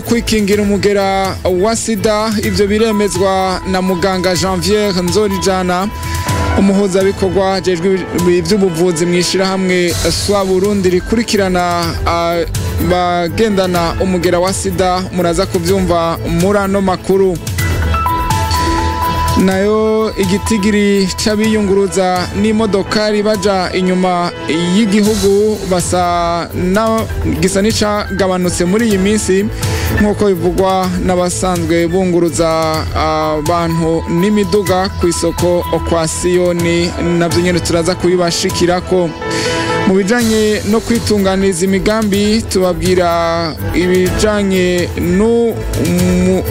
kwikingira umugera wa sida ivyo biremezwa na muganga Janvier Nzorijana umuhuzabikorwa jejwe ivy'ubuvuzi mw'ishirahamwe SWA Burundi rikurikirana bagendana umugera wa sida. Muraza kuvyumva murano makuru. Nayo igitigiri c'abiyunguruza n'imodokari baja inyuma y'igihugu gisa n'icagabanutse muri iyi minsi nk'uko bivugwa n'abasanzwe bunguruza abantu n'imiduga ku isoko kwa Siyoni. Navyo nyene turaza kubibashikirako. Mu bijanye no kwitunganiza imigambi tubabwira ibijanye n'umwigeme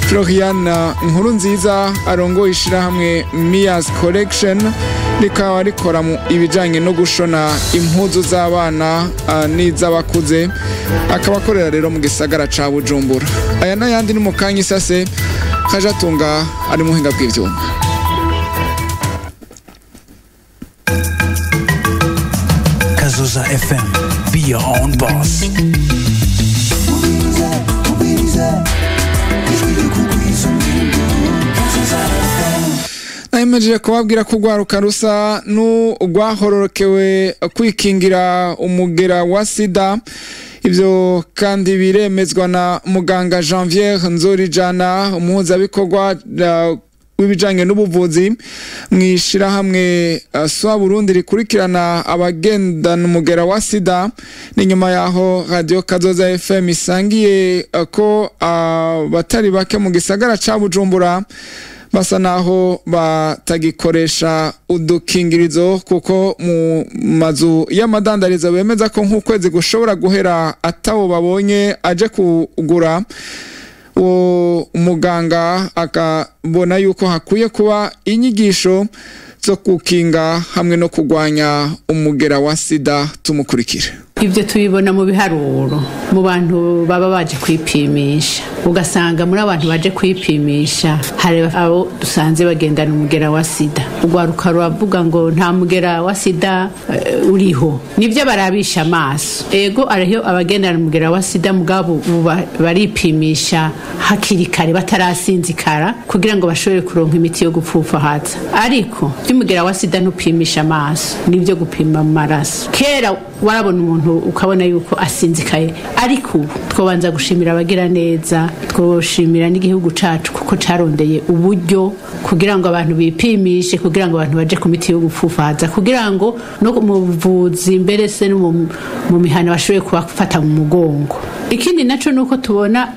Floriana Nkurunziza arongoye ishirahamwe Mia's Collection rikaba rikora mu ibijanye no gushona impuzu z'abana n'iz'abakuze, akaba akorera rero mu gisagara ca Bujumbura. Aya n'ayandi ni mu kanya isase Kajatunga ari mu buhinga bw'ivyuma. Kazoza FM, be your own boss. Nayimejeje kubabwira ko urwaruka rusa n'urwahororokewe kwikingira umugera wa sida. Ivyo kandi biremezwa na muganga Janvier Nzorijana umuhuzabikorwa w'ibijanye n'ubuvuzi mw'ishirahamwe SWA Burundi rikurikirana abagendana umugera wa sida. Ni nyuma yaho Radio Kazoza FM isangiye ko batari bake mu gisagara ca Bujumbura basa naho batagikoresha udukingirizo kuko mu mazu y'amadandarizo bemeza ko nk'ukwezi gushobora guhera atawo babonye aje kugura. Umuganga akabona yuko hakwiye kuba inyigisho zo kukinga hamwe no kugwanya umugera wa sida. Tumukurikire. Ibyo tubibona mu biharuro mu bantu baba baje kwipimisha, ugasanga muri abantu baje kwipimisha hari abo dusanze bagendana umugera wa sida. Urwaruka ruvuga ngo nta mugera wa sida uriho, nivyo barabisha amaso. Ego ariho abagendana umugera wa sida mugabo baripimisha hakiri kare batarasinzikara kugira ngo bashobore kuronka imiti yo gupfufahaza. Ariko by'umugera wa sida ntupimisha amaso, nivyo gupima mu maraso. Kera warabona umuntu ukabona yuko asinzikaye, ariko twobanza gushimira abagira neza, twoshimira n'igihugu cacu kuko carondeye uburyo kugira ngo abantu bipimishe, kugira ngo abantu baje ku miti yo gupfufaza, kugira ngo no mu buvuzi mbere se no mu mihana bashobore kubafata mu mugongo. Ikindi naco nuko tubona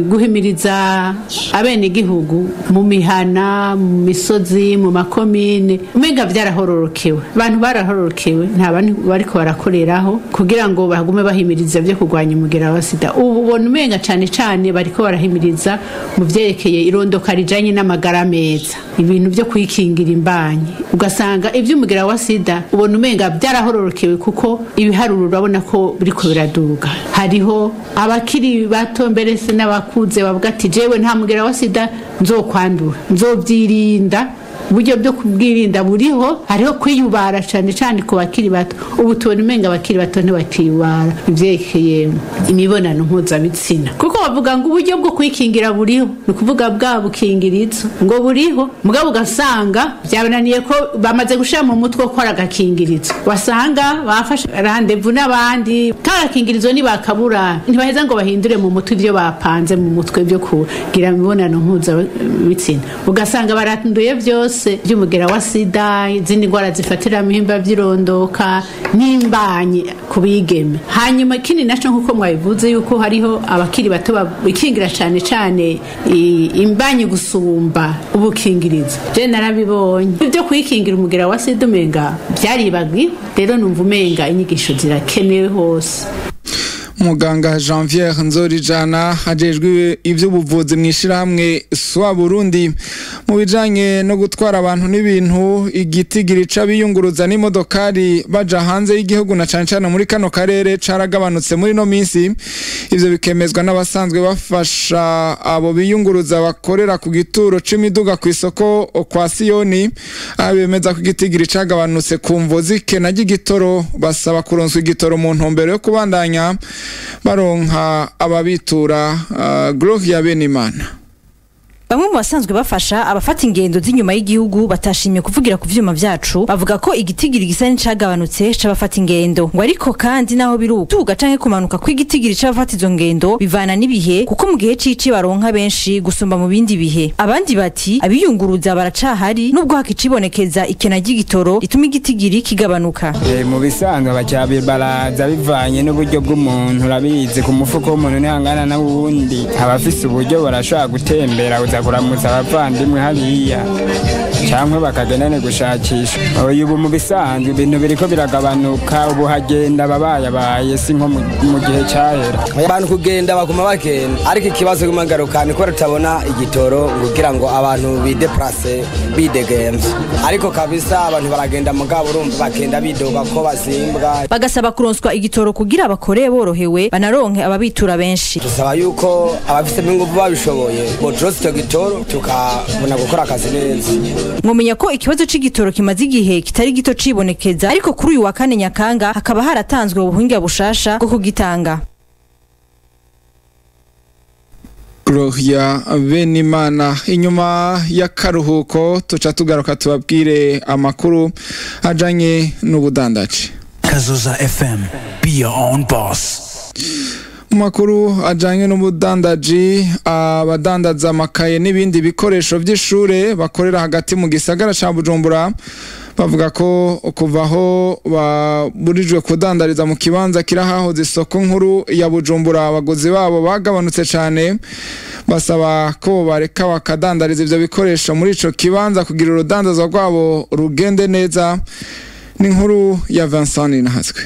guhimiriza abene gihugu mu mihana, mu misozi, mu makomine umenga vyarahororokewe. Abantu barahororokewe, nta bantu bariko barakoreraho kugira ngo bagume bahimiriza byo kugwanya umugera wa sida. Ubu ubona umenga cane bariko barahimiriza mu vyerekeye irondoka rijanye n'amagara meza, ibintu byo kwikingira imbanyi. Ugasanga ivy'umugera wa sida ubona umenga vyarahororokewe kuko ibiharuro urabona ko biriko biraduga. Hariho abakiri bato mbere se n'abakuze bavuga ati jewe nta mugera wa sida nzokwandura, nzovyirinda. Uburyo byo kubwirinda buriho, hariho kwiyubara cane ku bakiri bato. Ubu tubona umenga abakiri bato ntibakiyubara ivyerekeye imibonano mpuzabitsina, kuko bavuga ngo uburyo bwo kwikingira buriho, ni ukuvuga bwa bukingirizo ngo buriho, mugabo ugasanga byabananiye ko bamaze gushira mu mutwe ko ari agakingirizo. Wasanga bafashe randevu n'abandi kagakingirizo nibakabura ntibaheza ngo bahindure mu mutwe ivyo bapanze mu mutwe byo kugira imibonano mpuzabitsina, ugasanga baranduye vyose by'umugera wa sida, izindi ndwara zifatira mihimba by'irondoka n'imbanyi kubigeme. Hanyuma kindi naco nkuko mwabivuze yuko hariho abakiri bato bikingira cane imbanyi gusumba ubukingirizo. Je narabibonye ibyo kwikingira umugera wa sida umenga byaribagwi, rero numva umenga inyigisho zirakenewe hose. Muganga Janvier Nzorijana hajejwe ivy'ubuvuzi mw'ishirahamwe SWA Burundi. Mu bijanye no gutwara abantu n'ibintu, igitigiri c'abiyunguruza n'imodokari baja hanze y'igihugu na cane muri kano karere caragabanutse muri no minsi. Ivyo bikemezwa n'abasanzwe bafasha abo biyunguruza bakorera ku gituro c'imiduga ku isoko kwa Siyoni. Abemeza ko igitigiri cagabanutse ku mvo z'ikena ry'igitoro, basaba kuronswa igitoro mu ntumbero yo kubandanya baronka ababitura. Gloria Benimana. Bamwe mu basanzwe bafasha abafata ingendo z'inyuma y'igihugu batashimye kuvugira ku vyuma vyacu bavuga ko igitigiri gisa n'icagabanutse c'abafata ingendo ngo ariko kandi naho biruka canke kumanuka kw'igitigiri c'abafata izo ngendo bivana n'ibihe kuko mu gihe cici baronka benshi gusumba mu bindi bihe. Abandi bati abiyunguruza baracahari nubwo hakicibonekeza ikena ry'igitoro ituma igitigiri kigabanuka. Mu bisanzwe abacabi baraza bivanye n'uburyo bw'umuntu urabizi ku mufuko w'umuntu nihangana na wundi abafise uburyo barashobora gutembera kuramutsa abavandimwe hariya cyangwa bakagenda gushakisha. Ubu mu bisanzwe ibintu biriko biragabanuka ubu hagenda babaye si nko mu gihe cyahera abantu kugenda bakuma bakenda ariko ikibazo kumagaruka ni ko rutabona igitoro kugira ngo abantu bideplace bidegenze ariko kabisa abantu baragenda mugabo urumva bakenda bidoga ko basimbwa bagasaba kuronswa igitoro kugira abakore borohewe banaronke ababitura benshi. Dusaba yuko abafite ingufu babishoboye bodroste igitoro tukabona gukora akazi neza. Mwomenya ko ikibazo c'igitoro kimaze igihe kitari gito cibonekeza ariko kuri uyu wa kane Nyakanga hakaba haratanzwe ubuhinga bushasha bwo kugitanga. Gloria Benimana. Inyuma y'akaruhuko tuca tugaruka tubabwire amakuru ajanye n'ubudandaji. Kazoza FM, be your own boss. Makuru ajanye n'ubudandaji abadandaza amakaye n'ibindi bikoresho by'ishure bakorera hagati mu gisagara ca Bujumbura bavuga ko kuvaho baburijwe kudandariza mu kibanza kirahahoze isoko nkuru ya Bujumbura abagozi babo bagabanutse cyane basaba ko bareka bakadandariza ivyo bikoresho muri ico kibanza kugira urudandazo rwabo rugende neza. Ni inkuru ya Vincent Nahazwe.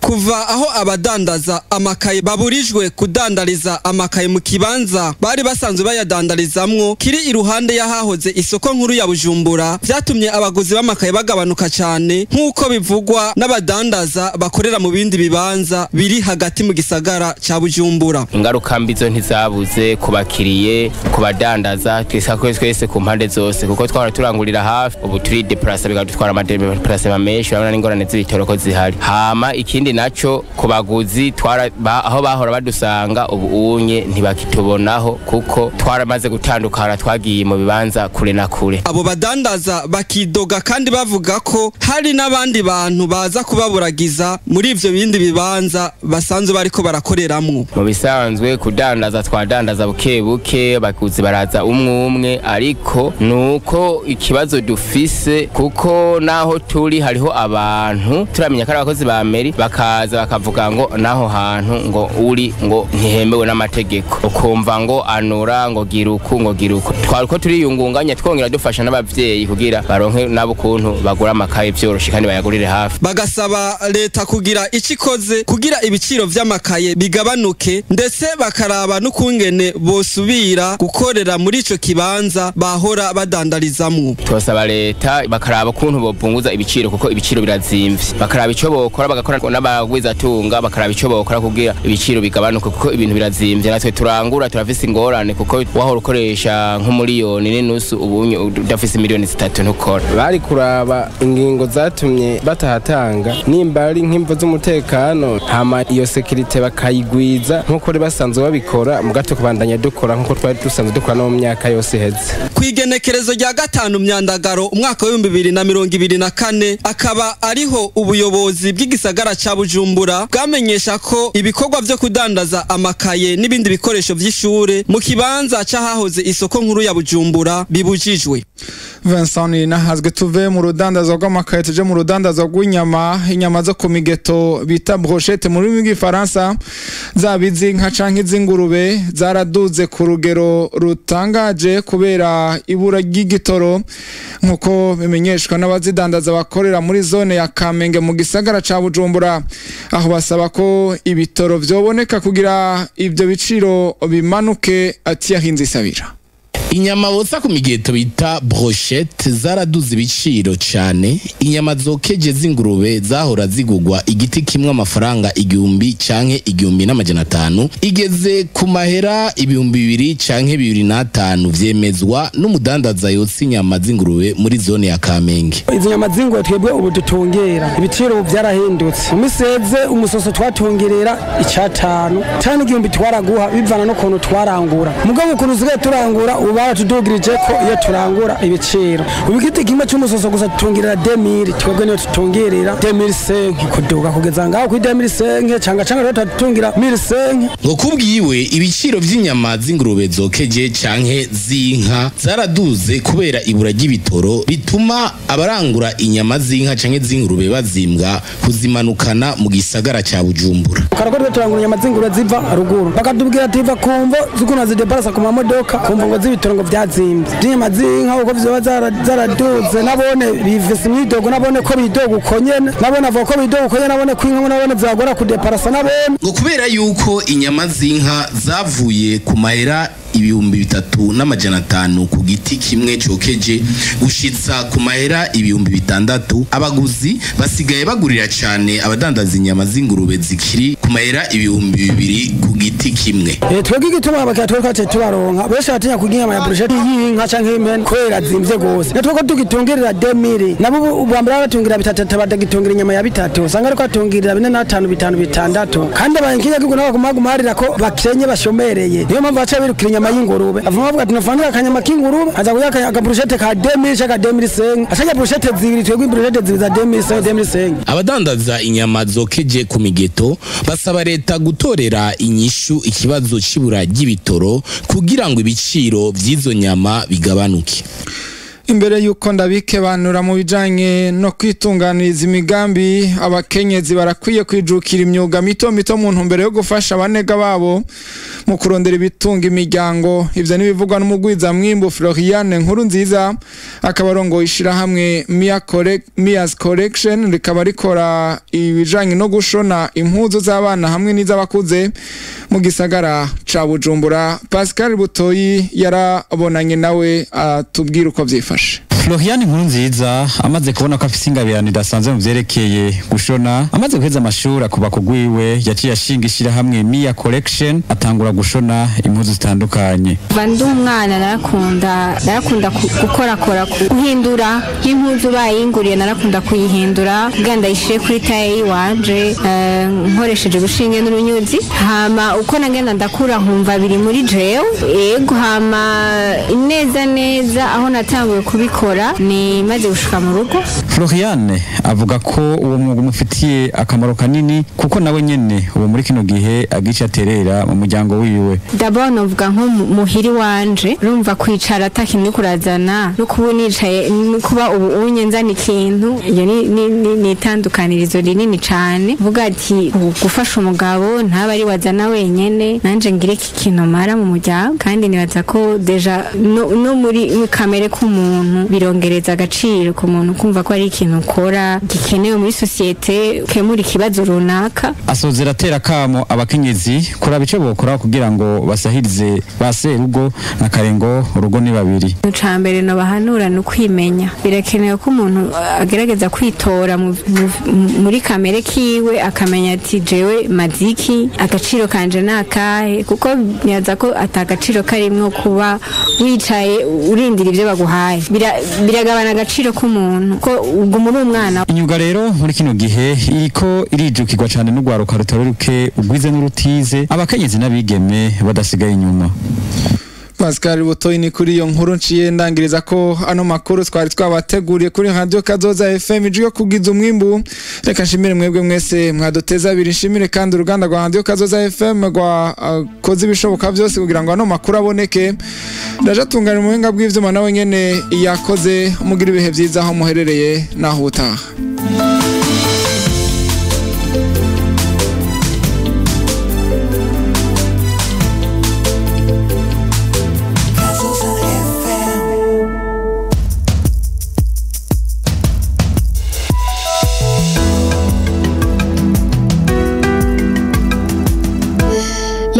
Kuva aho abadandaza amakaye baburijwe kudandariza amakaye mu kibanza bari basanzwe bayadandarizamwo kiri iruhande y'ahahoze isoko nkuru ya Bujumbura vyatumye abaguzi b'amakaye bagabanuka cyane nk'uko bivugwa n'abadandaza bakorera mu bindi bibanza biri hagati mu gisagara ca Bujumbura. Ingaruka mbizo ntizabuze kubakiriye kubadandaza twese ku mpande zose kuko twara turangurira hafi ubu turi deplace bigadutwara amadeplace menshi urabona n'ingorane z'ibitoro ko zihari. Hama ikindi naco kubaguzi aho bahora badusanga ubu unye ntibakitubonaho kuko twaramaze gutandukana twagiye mu bibanza kure na kure. Abo badandaza bakidoga kandi bavuga ko hari n'abandi bantu baza kubaburagiza muri ivyo bindi bibanza basanzwe bariko barakoreramwo. Mu bisanzwe kudandaza twadandaza buke baguzi baraza umwe ariko nuko ikibazo dufise kuko naho turi hariho abantu turamenya ko abakozi ba meri bakaza bakavuga ngo naho hantu ngo uri ngo ntihembewe n'amategeko ukumva ngo anura ngo giruku twariko turiyungunganya twongera dufasha n'abavyeyi kugira baronke nabo kuntu bagura amakaye vyoroshe kandi bayagurire hafi. Bagasaba leta kugira icikoze kugira ibiciro vy'amakaye bigabanuke ndetse bakaraba n'ukungene bosubira gukorera muri ico kibanza bahora badandarizamwo. Twasaba leta bakaraba kuntu bopunguza ibiciro kuko ibiciro birazimvye bakaraba ico bokora bagakora n'abagwizatunga bakaraba ico bokora kugira ibiciro bigabanuke kuko ibintu birazimvye natwe turangura turafise ingorane kuko wahora ukoresha nk'umiliyoni n'inusu ubunye udafise miliyoni 3 ntukora. Bari kuraba ingingo zatumye batahatanga nimba ari nk'imvo z'umutekano hama iyo security bakayigwiza nkuko ri basanzwe babikora mu gato kubandanya dukora nkuko twari dusanzwe dukora no mu myaka yose heze. Kwigenekerezo rya 5 Myandagaro umwaka wa 2024 akaba ariho ubuyobozi bw'igisagara ca Bujumbura bwamenyesha ko ibikorwa vyo kudandaza amakaye n'ibindi bikoresho vy'ishure mu kibanza cahahoze isoko nkuru ya Bujumbura bibujijwe. Vincent Nahazwe. Tuve mu rudandazo rw'amakaye tuje mu rudandazo rw'inyama zo ku migeto bita brochette mu rurimi rw'ifaransa zabizi nka canke z'ingurube zaraduze ku rugero rutangaje kubera ibura ry'igitoro nkuko bimenyeshwa n'abazidandaza bakorera muri zone ya Kamenge mu gisagara ca Bujumbura aho basaba ko ibitoro vyoboneka kugira ivyo biciro bimanuke ati yahinze isabira. Inyama botsa ku migeto bita brochette zaraduze ibiciro cyane. Inyama zokeje z'ingurube zahora zigugwa igiti kimwe amafaranga 1000 canke 1500 igeze ku mahera 2000 canke 2005 vyemezwa n'umudandaza yotsa inyama z'ingurube muri zone ya Kamenge. Izo nyama z'ingurube twebwe ubu dutongera ibiciro byarahindutse. Umiseze umusoso twatongerera icatanu cyane 1000 twaraguha bivana no kuntu twarangura. Mugabo kuntu usigaye turangura ubara tudugirije ko iyo turangura ibiciro. Ubigiti kimwe cy'umusoso gusa tutongerera 2000 twebwe niyo tutongerera 2005 kuduga kugeza ngaho ku 2005 canga rero tutungira 1005. Ngo kubwiwe ibiciro vy'inyama z'ingurube zokeje canke z'inka zaraduze kubera ibura ry'ibitoro bituma abarangura inyama z'inka canke z'ingurube bazimbwa kuzimanukana mu gisagara ca Bujumbura. Karakora turangura inyama z'ingurube ziva ruguru bakatubwira ati va kumvo zukuna zideparasa ku mamodoka kumvo ngo z'ibitoro ngo vyazimbye. Inyama z'inka uko vyoba zaraduze nabone bivise mwidogo nabone ko bidogo ukonyene nabone avuga ko bidogo ukonyene nabone kwinka nabone zagora kudeparasa nabone. Ngo kubera yuko inyama z'inka zavuye ku mahera 3500 ku giti kimwe cokeje gushitsa ku mahera 6000 abaguzi basigaye bagurira cyane abadandaza inyama z'ingurube zikiri ku mahera 2000 ku giti kimwe. Twebwe igituma abakatwe tubaronka besha batinya kuginyama ya brochette y'inka canke y'imene kwera zimvye gose natwe ko tugitongerera 2000 nabo ubambara batungira bitatu badagitongera inyama ya bitatu usanga ariko atongirira 4556 kandi abankinya gigo nabagumagumarira ko bakenye bashomereye niyo mpamvu baca birukira inyama y'ingurube avuma bavuga ati nafandira akanyama k'ingurube aza kuyaka akabrochette ka 2000 chaka 2005 ashaka brochette zibiri twebwe brochette ziza 2005. Abadandaza inyama zokeje ku migeto basaba leta gutorera inyishu ikibazo c'ibura ry'ibitoro kugira ngo ibiciro vy'izo nyama bigabanuke. Imbere yuko ndabikebanura mu bijanye no kwitunganiriza imigambi abakenyezi barakwiye kwijukira imyuga mito mu ntumbero yo gufasha abanega babo mu kurondera ibitunga imiryango. Ivyo nibivugwa n'umugwiza mwimbo Floriane Nkurunziza akabarongo ishira hamwe Mia's Collection rikaba rikora ibijanye no gushona impuzu z'abana hamwe n'iz'abakuze mu gisagara ca Bujumbura. Pascal Butoyi yarabonanye nawe atubwira uko vyifashe. Floriane Nkurunziza amaze kubona ko afise ingabirano idasanzwe mu vyerekeye gushona amaze guheza amashuri akuba kugwiwe yaciye ashinga ishira hamwe Mia Collection atangura gushona impuzu zitandukanye. Bandi umwana narakunda gukora kuhindura impuzu bayinguriye narakunda kuyihindura ganda ishire kuri tayi wanje nkoresheje gushinge n'urunyuzi hama uko nagenda ndakura nkumva biri muri jewe ego hama neza aho natanguye kubikora ni maze gushika mu rugo. Floriane avuga ko uwo mwuga umufitiye akamaro kanini kuko nawe nyene uwo muri kino gihe agica aterera mu muryango wiwe. D'abord novuga nko muhiri wanje urumva kwicara atakintu kurazana no kubunicaye kuba ubu unyenzana ikintu iyo ni itandukanirizo rinini cyane vuga ati gufasha umugabo ntaba ari wazana wenyene nanje ngire ikintu mara mu muryango kandi nibaza ko deja no muri kamere k'umuntu birongereza agaciro ku muntu kumva ko ari ikintu ukora gikenewe muri societe kemura ikibazo runaka. Asozera atera kamo abakenyezi kuraba ico bokora kugira ngo basahirize base rugo na karengo urugo ni babiri. Icambere no bahanura no kwimenya birakenewe ko umuntu agerageza kwitora muri kamere kiwe akamenya ati jewe maziki agaciro kanje nakahe kuko nyaza ko atagaciro karimwo kuba wicaye urindira ivyo baguhaye biragabana agaciro k'umuntu ko ubwo muri umwana. Inyuga rero muri kino gihe iriko irijukirwa cyane n'ugwaruka rutaruruke ugwize n'urutize abakenyezi n'abigeme badasigaye inyuma. Pascal Butoyi ni kuri iyo nkuru nciye ndangiriza ko ano makuru twari twabateguriye kuri Radio Kazoza FM ijyo kugiza umwimbu. Reka nshimire mwebwe mwese mwaduteza abiri nshimire kandi uruganda rwa Radio Kazoza FM rwa koze ibishoboka byose kugira ngo ano makuru aboneke. Ndaje tungana mu buhinga bw'ivyuma nawe nyene yakoze umugira ibihe byiza aho muherereye naho utaha.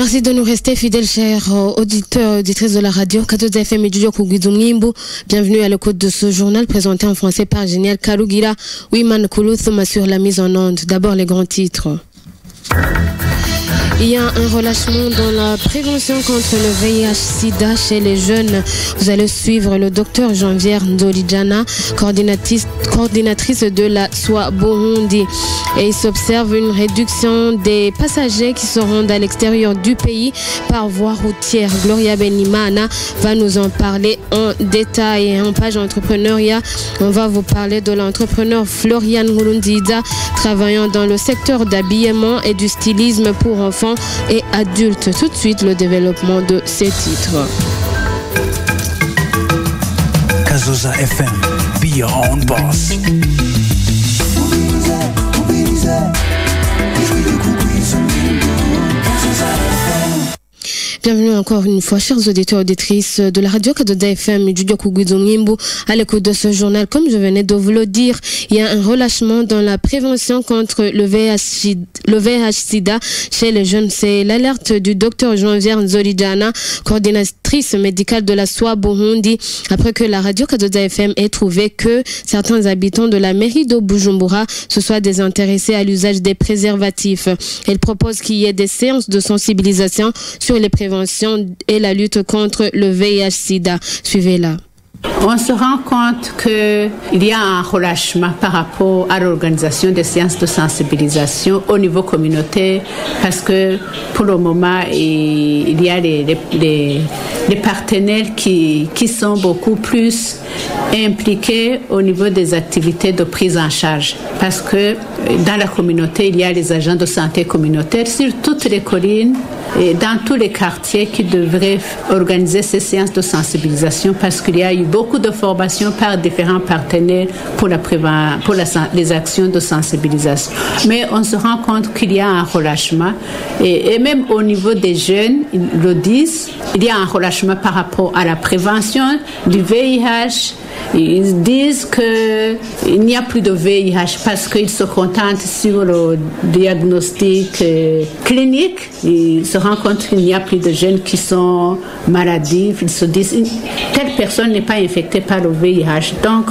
Merci de nous rester fidèles, chers auditeurs et auditrices de la radio. 14 FM et Judio Kugizumimbu. Bienvenue à l'écoute de ce journal présenté en français par Génial Karugira. Wiman Kuluthuma sur la mise en onde. D'abord les grands titres. Il y a un relâchement dans la prévention contre le VIH-Sida chez les jeunes. Vous allez suivre le docteur Janvière Ndolijana, coordinatrice de la SOA Burundi. Et il s'observe une réduction des passagers qui se rendent à l'extérieur du pays par voie routière. Gloria Benimana va nous en parler en détail. Et en page entrepreneuriat, on va vous parler de l'entrepreneur Florian Nkurunziza, travaillant dans le secteur d'habillement et du stylisme pour enfants et adultes. Tout de suite, le développement de ces titres. Kazoza FM, be your own boss. Bienvenue encore une fois, chers auditeurs et auditrices de la radio Kadoda FM et Judio Kugizumimbu. À l'écoute de ce journal, comme je venais de vous le dire, il y a un relâchement dans la prévention contre le VIH-Sida chez les jeunes. C'est l'alerte du docteur Janvière Nzolijana, coordinatrice médicale de la SOA Burundi, après que la radio Kadoda FM ait trouvé que certains habitants de la mairie de Bujumbura se soient désintéressés à l'usage des préservatifs. Elle propose qu'il y ait des séances de sensibilisation sur les préventions et la lutte contre le VIH-Sida. Suivez-la. On se rend compte qu'il y a un relâchement par rapport à l'organisation des séances de sensibilisation au niveau communautaire parce que pour le moment, il y a les partenaires qui sont beaucoup plus impliqués au niveau des activités de prise en charge parce que dans la communauté, il y a les agents de santé communautaire sur toutes les collines et dans tous les quartiers qui devraient organiser ces séances de sensibilisation parce qu'il y a eu beaucoup de formations par différents partenaires pour les actions de sensibilisation. Mais on se rend compte qu'il y a un relâchement et même au niveau des jeunes, ils le disent, il y a un relâchement par rapport à la prévention du VIH. Ils disent qu'il n'y a plus de VIH parce qu'ils se contentent sur le diagnostic clinique. Ils se rendent compte qu'il n'y a plus de jeunes qui sont maladifs. Ils se disent telle personne n'est pas infectée par le VIH. Donc,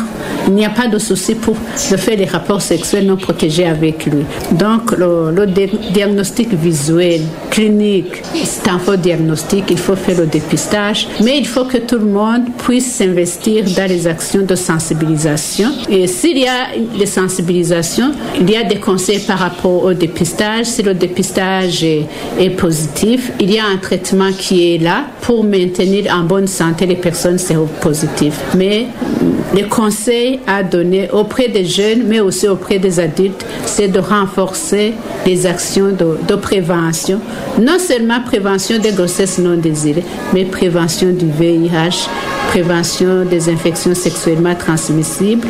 il n'y a pas de souci pour faire des rapports sexuels non protégés avec lui. Donc, le diagnostic visuel, clinique, c'est un faux diagnostic. Il faut faire le dépistage. Mais il faut que tout le monde puisse s'investir dans les actions de sensibilisation. Et s'il y a des sensibilisations, il y a des conseils par rapport au dépistage. Si le dépistage est positif, il y a un traitement qui est là pour maintenir en bonne santé les personnes séropositives. Mais les conseils à donner auprès des jeunes, mais aussi auprès des adultes, c'est de renforcer les actions de prévention. Non seulement prévention des grossesses non désirées, mais prévention du VIH, prévention des infections sexuellement transmissibles.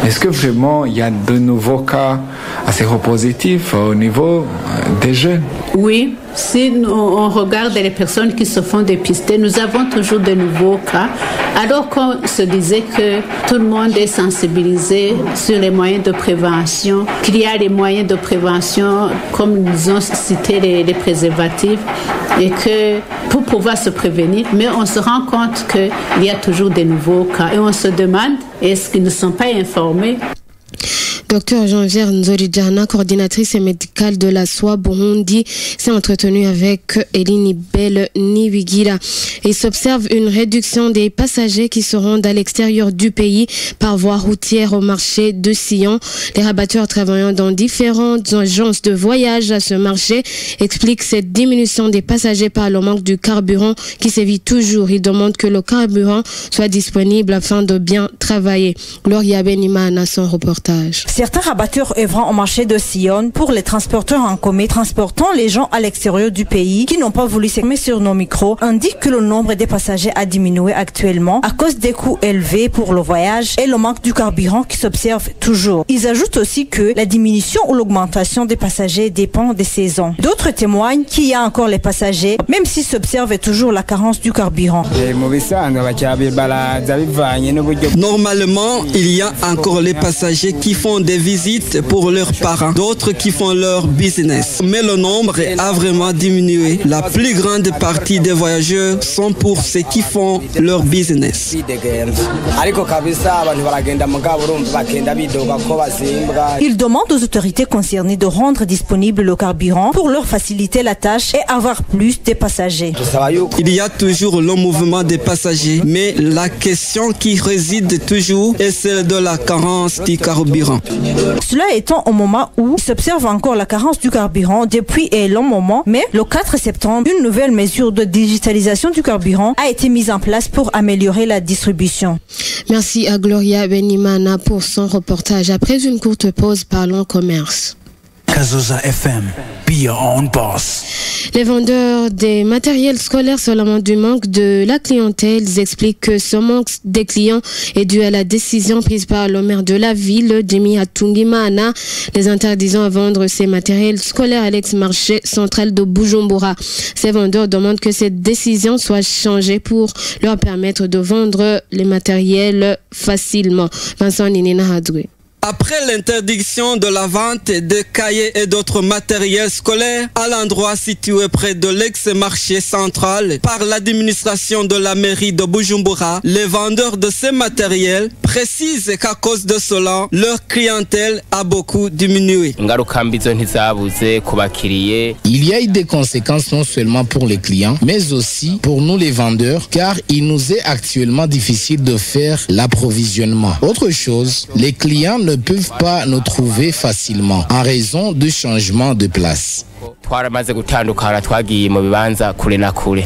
Est-ce que vraiment il y a de nouveaux cas séropositifs au niveau des jeunes? Oui, si on regarde les personnes qui se font dépister, nous avons toujours de nouveaux cas. Alors qu'on se disait que tout le monde est sensibilisé sur les moyens de prévention, qu'il y a les moyens de prévention, comme nous ont cité les préservatifs, et que pour pouvoir se prévenir, mais on se rend compte qu'il y a toujours des nouveaux cas. Et on se demande, est-ce qu'ils ne sont pas informés? Docteur Janvière Nzolijana, coordinatrice médicale de la SOA Burundi, s'est entretenue avec Eline Bell Niwigira. Il s'observe une réduction des passagers qui se rendent à l'extérieur du pays par voie routière au marché de Sion. Les rabatteurs travaillant dans différentes agences de voyage à ce marché expliquent cette diminution des passagers par le manque du carburant qui sévit toujours. Ils demandent que le carburant soit disponible afin de bien travailler. Gloria Benimana, son reportage. Certains rabatteurs œuvrant au marché de Sion pour les transporteurs en commun transportant les gens à l'extérieur du pays qui n'ont pas voulu s'exprimer sur nos micros indiquent que le nombre des passagers a diminué actuellement à cause des coûts élevés pour le voyage et le manque du carburant qui s'observe toujours. Ils ajoutent aussi que la diminution ou l'augmentation des passagers dépend des saisons. D'autres témoignent qu'il y a encore les passagers même s'il s'observe toujours la carence du carburant. Normalement, il y a encore les passagers qui font des visites pour leurs parents, d'autres qui font leur business. Mais le nombre a vraiment diminué. La plus grande partie des voyageurs sont pour ceux qui font leur business. Ils demandent aux autorités concernées de rendre disponible le carburant pour leur faciliter la tâche et avoir plus de passagers. Il y a toujours le mouvement des passagers, mais la question qui réside toujours est celle de la carence du carburant. Cela étant au moment où il s'observe encore la carence du carburant depuis un long moment, mais le 4 septembre, une nouvelle mesure de digitalisation du carburant a été mise en place pour améliorer la distribution. Merci à Gloria Benimana pour son reportage. Après une courte pause, parlons commerce. Kazoza FM, be your own boss. Les vendeurs des matériels scolaires se lamentent du manque de la clientèle. Ils expliquent que ce manque des clients est dû à la décision prise par le maire de la ville, Jimmy Hatungimana, les interdisant à vendre ces matériels scolaires à l'ex-marché central de Bujumbura. Ces vendeurs demandent que cette décision soit changée pour leur permettre de vendre les matériels facilement. Vincent Ninina Hadoué. Après l'interdiction de la vente de cahiers et d'autres matériels scolaires à l'endroit situé près de l'ex-marché central par l'administration de la mairie de Bujumbura, les vendeurs de ces matériels précisent qu'à cause de cela, leur clientèle a beaucoup diminué. Il y a eu des conséquences non seulement pour les clients, mais aussi pour nous les vendeurs, car il nous est actuellement difficile de faire l'approvisionnement. Autre chose, les clients ne peuvent pas nous trouver facilement en raison du changement de place.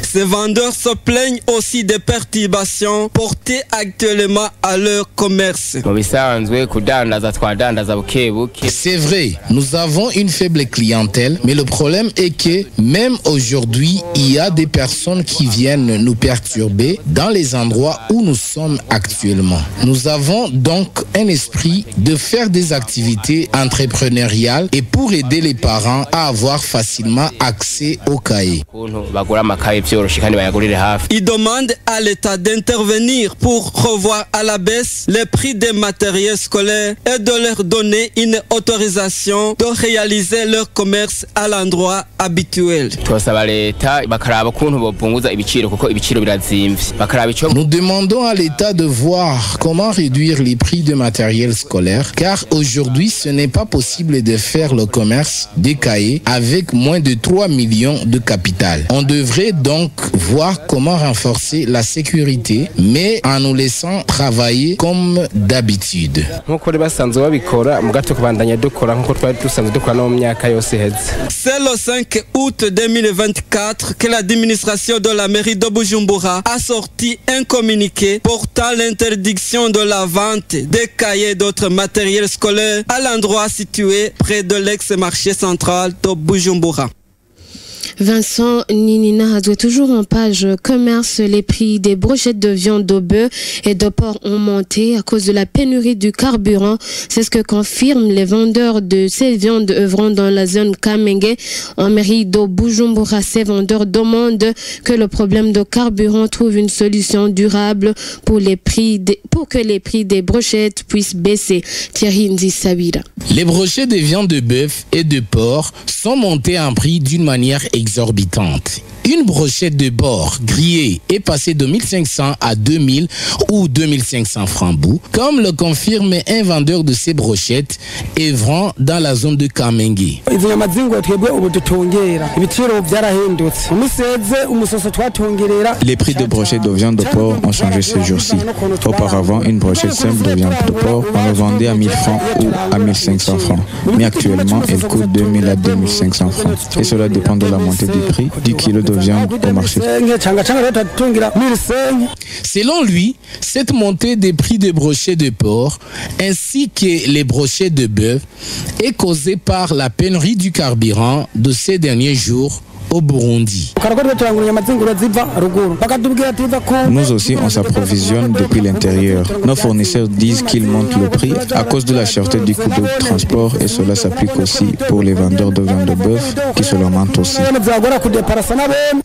Ces vendeurs se plaignent aussi des perturbations portées actuellement à leur commerce. C'est vrai, nous avons une faible clientèle, mais le problème est que même aujourd'hui, il y a des personnes qui viennent nous perturber dans les endroits où nous sommes actuellement. Nous avons donc un esprit de faire des activités entrepreneuriales et pour aider les parents à avoir facilement accès aux cahiers. Ils demandent à l'État d'intervenir pour revoir à la baisse les prix des matériels scolaires et de leur donner une autorisation de réaliser leur commerce à l'endroit habituel. Nous demandons à l'État de voir comment réduire les prix de matériel scolaire, car aujourd'hui ce n'est pas possible de faire le commerce des cahiers avec moins de 3 millions de capital. On devrait donc voir comment renforcer la sécurité, mais en nous laissant travailler comme d'habitude. C'est le 5 août 2024 que l'administration de la mairie de Bujumbura a sorti un communiqué portant l'interdiction de la vente des cahiers et d'autres matériels scolaires à l'endroit situé près de l'ex-marché central de Bujumbura. Vincent Ninina Hadoué, toujours en page commerce, les prix des brochettes de viande de bœuf et de porc ont monté à cause de la pénurie du carburant. C'est ce que confirment les vendeurs de ces viandes œuvrant dans la zone Kamenge en mairie de Bujumbura. Ces vendeurs demandent que le problème de carburant trouve une solution durable pour que les prix des brochettes puissent baisser. Thierry Nzisabira. Les brochettes de viande de bœuf et de porc sont montées en prix d'une manière exorbitante. Une brochette de porc grillée est passée de 1500 à 2000 ou 2500 francs bout, comme le confirme un vendeur de ces brochettes œuvrant dans la zone de Kamenge. Les prix de brochettes de viande de porc ont changé ces jours-ci. Auparavant, une brochette simple de viande de porc, on le vendait à 1000 francs ou à 1500 francs. Mais actuellement, elle coûte 2000 à 2500 francs. Et cela dépend de la montée du prix du kilo de viande au marché. Selon lui, cette montée des prix des brochettes de porc ainsi que les brochettes de bœuf est causée par la pénurie du carburant de ces derniers jours au Burundi. Nous aussi, on s'approvisionne depuis l'intérieur. Nos fournisseurs disent qu'ils montent le prix à cause de la cherté du coût de transport et cela s'applique aussi pour les vendeurs de viande de bœuf qui se lamentent aussi.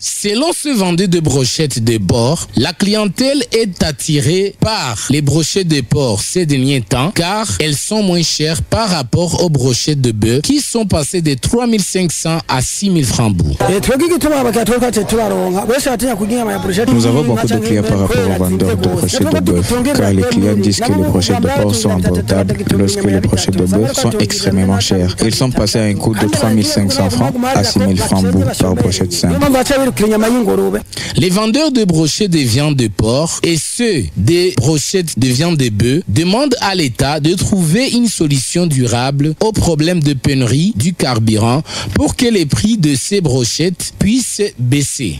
Selon ce vendeur de brochettes de porc, la clientèle est attirée par les brochettes de porc ces derniers temps car elles sont moins chères par rapport aux brochettes de bœuf qui sont passées de 3500 à 6000 francs bout. Nous avons beaucoup de clients par rapport aux vendeurs de brochettes de bœuf car les clients disent que les brochettes de porc sont abordables lorsque les brochettes de bœuf sont extrêmement chères. Ils sont passés à un coût de 3500 francs à 6000 francs bout par brochette simple. Les vendeurs de brochettes de viande de porc et ceux des brochettes de viande de bœuf demandent à l'État de trouver une solution durable au problème de pénurie du carburant pour que les prix de ces brochettes puissent baisser.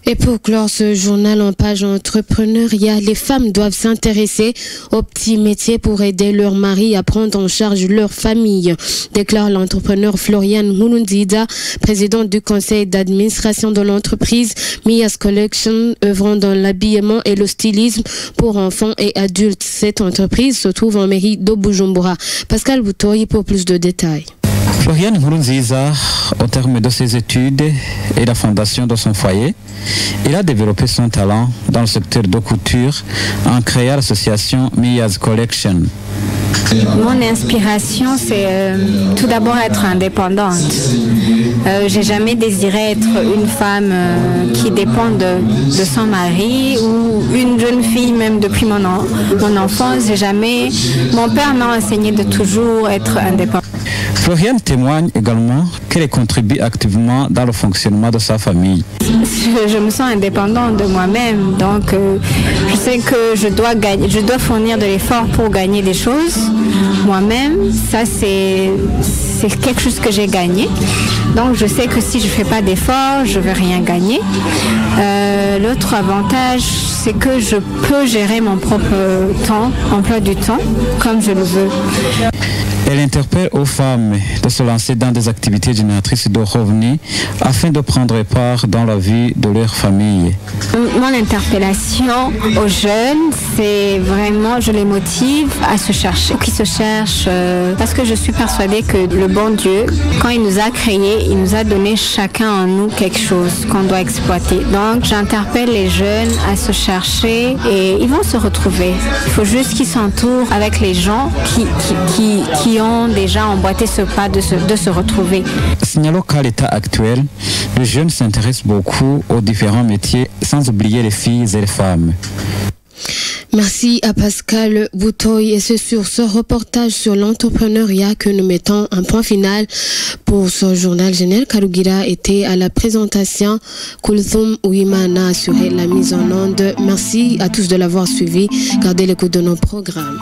Et pour clore ce journal en page entrepreneuriat, les femmes doivent s'intéresser aux petits métiers pour aider leur mari à prendre en charge leur famille, déclare l'entrepreneur Florian Mulundida, président du conseil d'administration de l'entreprise Mia's Collection, œuvrant dans l'habillement et le stylisme pour enfants et adultes. Cette entreprise se trouve en mairie de Bujumbura. Pascal Boutoy pour plus de détails. Florian Nkurunziza, au terme de ses études et la fondation de son foyer, il a développé son talent dans le secteur de couture en créant l'association Mia's Collection. Mon inspiration, c'est tout d'abord être indépendante. J'ai jamais désiré être une femme qui dépend de son mari ou une jeune fille, même depuis mon enfance. Mon père m'a enseigné de toujours être indépendante. Florian témoigne également qu'elle contribue activement dans le fonctionnement de sa famille. Je me sens indépendante de moi-même, donc je sais que je dois fournir de l'effort pour gagner des choses moi-même. Ça, c'est quelque chose que j'ai gagné. Donc je sais que si je ne fais pas d'effort, je ne vais rien gagner. L'autre avantage, c'est que je peux gérer mon propre emploi du temps, comme je le veux. Elle interpelle aux femmes de se lancer dans des activités génératrices de revenus afin de prendre part dans la vie de leur famille. Mon interpellation aux jeunes, c'est vraiment, je les motive à se chercher, qui se cherchent, parce que je suis persuadée que le bon Dieu, quand il nous a créés, il nous a donné chacun en nous quelque chose qu'on doit exploiter. Donc j'interpelle les jeunes à se chercher et ils vont se retrouver. Il faut juste qu'ils s'entourent avec les gens qui ont déjà emboîté ce pas de se retrouver. Signalons qu'à l'état actuel, les jeunes s'intéressent beaucoup aux différents métiers, sans oublier les filles et les femmes. Merci à Pascal Boutoy et c'est sur ce reportage sur l'entrepreneuriat que nous mettons un point final pour ce journal. Général Karugira était à la présentation, Kulthum Ouimana assurait la mise en onde. Merci à tous de l'avoir suivi. Gardez l'écoute de nos programmes.